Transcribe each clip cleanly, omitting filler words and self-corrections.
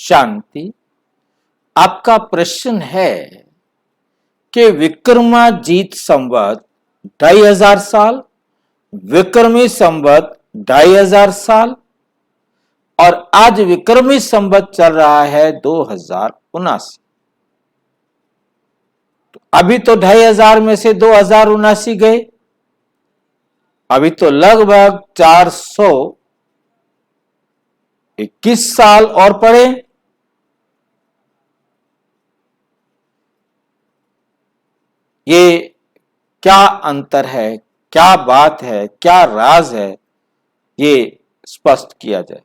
शांति। आपका प्रश्न है कि विक्रमाजीत संवत 2500 साल, विक्रमी संवत 2500 साल और आज विक्रमी संवत चल रहा है 2079। तो अभी तो 2500 में से 2079 गए, अभी तो लगभग 421 साल और पड़े। ये क्या अंतर है, क्या बात है, क्या राज है, ये स्पष्ट किया जाए।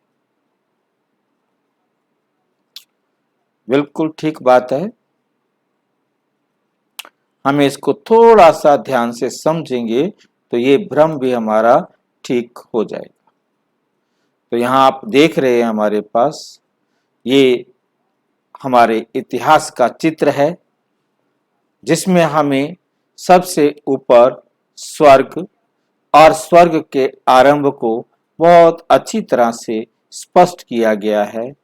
बिल्कुल ठीक बात है, हमें इसको थोड़ा सा ध्यान से समझेंगे तो ये भ्रम भी हमारा ठीक हो जाएगा। तो यहां आप देख रहे हैं हमारे पास ये हमारे इतिहास का चित्र है, जिसमें हमें सबसे ऊपर स्वर्ग और स्वर्ग के आरंभ को बहुत अच्छी तरह से स्पष्ट किया गया है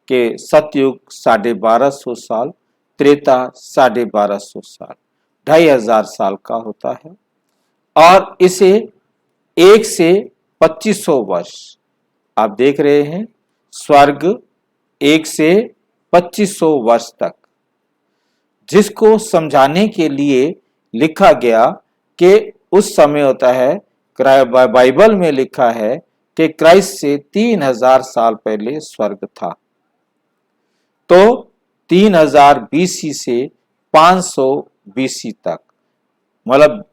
कि सतयुग 1250 साल, त्रेता 1250 साल, 2500 साल का होता है और इसे 1 से 2500 वर्ष आप देख रहे हैं। स्वर्ग 1 से 2500 वर्ष तक, जिसको समझाने के लिए लिखा गया कि उस समय होता है, बाइबल में लिखा है कि क्राइस्ट से 3000 साल पहले स्वर्ग था। तो 3000 बीसी से 500 बीसी तक, मतलब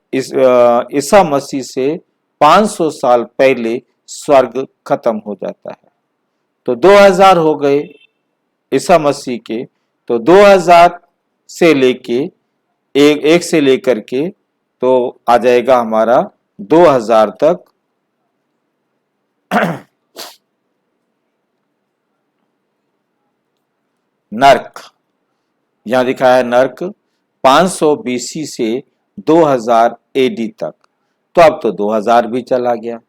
ईसा मसीह से 500 साल पहले स्वर्ग खत्म हो जाता है। तो 2000 हो गए ईसा मसीह के, तो 2000 से लेके एक से लेकर के तो आ जाएगा हमारा 2000 तक। नर्क, यहां दिखा है नर्क 500 बीसी से 2000 एडी तक। तो अब तो 2000 भी चला गया,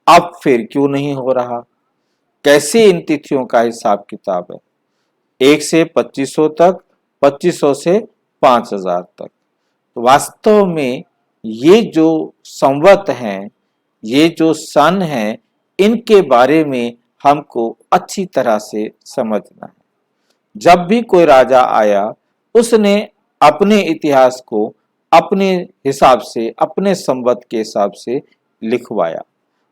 अब फिर क्यों नहीं हो रहा? कैसे इन तिथियों का हिसाब किताब है? 1 से 2500 तक, 2500 से 5000 तक। तो वास्तव में ये जो संवत हैं, ये जो सन हैं, इनके बारे में हमको अच्छी तरह से समझना है। जब भी कोई राजा आया, उसने अपने इतिहास को अपने हिसाब से, अपने संवत के हिसाब से लिखवाया,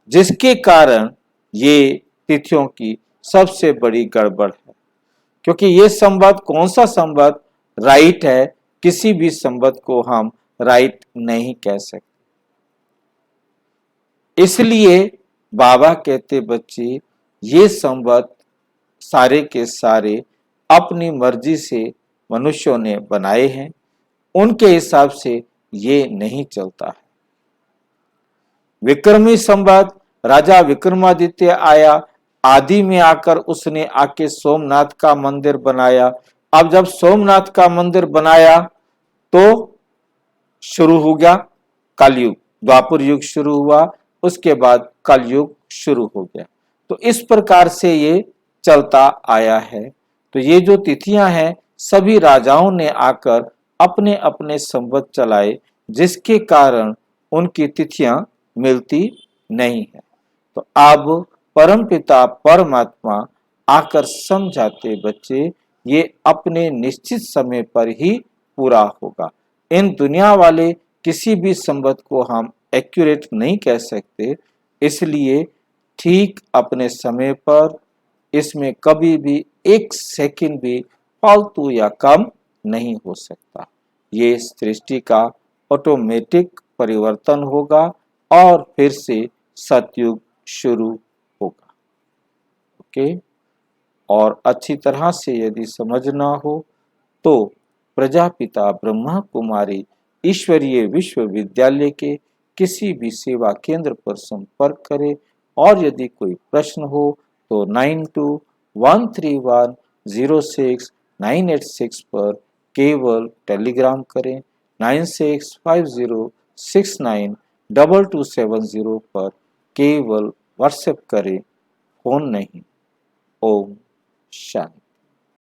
जिसके कारण ये तिथियों की सबसे बड़ी गड़बड़ है। क्योंकि ये संवत, कौन सा संवत राइट है? किसी भी संवत को हम राइट नहीं कह सकते। इसलिए बाबा कहते बच्चे, ये संवत सारे के सारे अपनी मर्जी से मनुष्यों ने बनाए हैं, उनके हिसाब से ये नहीं चलता है। विक्रमी संवत, राजा विक्रमादित्य आया, आदि में आकर उसने आके सोमनाथ का मंदिर बनाया। अब जब सोमनाथ का मंदिर बनाया तो शुरू हो गया कलयुग, द्वापर युग शुरू हुआ, उसके बाद कलयुग शुरू हो गया। तो इस प्रकार से ये चलता आया है। तो ये जो तिथियां हैं, सभी राजाओं ने आकर अपने अपने संवत चलाए, जिसके कारण उनकी तिथियां मिलती नहीं है। तो अब परमपिता परमात्मा आकर समझाते बच्चे, ये अपने निश्चित समय पर ही पूरा होगा। इन दुनिया वाले किसी भी संवत को हम एक्यूरेट नहीं कह सकते, इसलिए ठीक अपने समय पर, इसमें कभी भी 1 सेकंड भी फालतू या कम नहीं हो सकता। ये सृष्टि का ऑटोमेटिक परिवर्तन होगा और फिर से सतयुग शुरू होगा। ओके, और अच्छी तरह से यदि समझना हो तो प्रजापिता ब्रह्मा कुमारी ईश्वरीय विश्वविद्यालय के किसी भी सेवा केंद्र पर संपर्क करें। और यदि कोई प्रश्न हो तो 9213106986 पर केवल टेलीग्राम करें, 9650692270 पर केवल व्हाट्सएप करें, फोन नहीं। ओम शांति।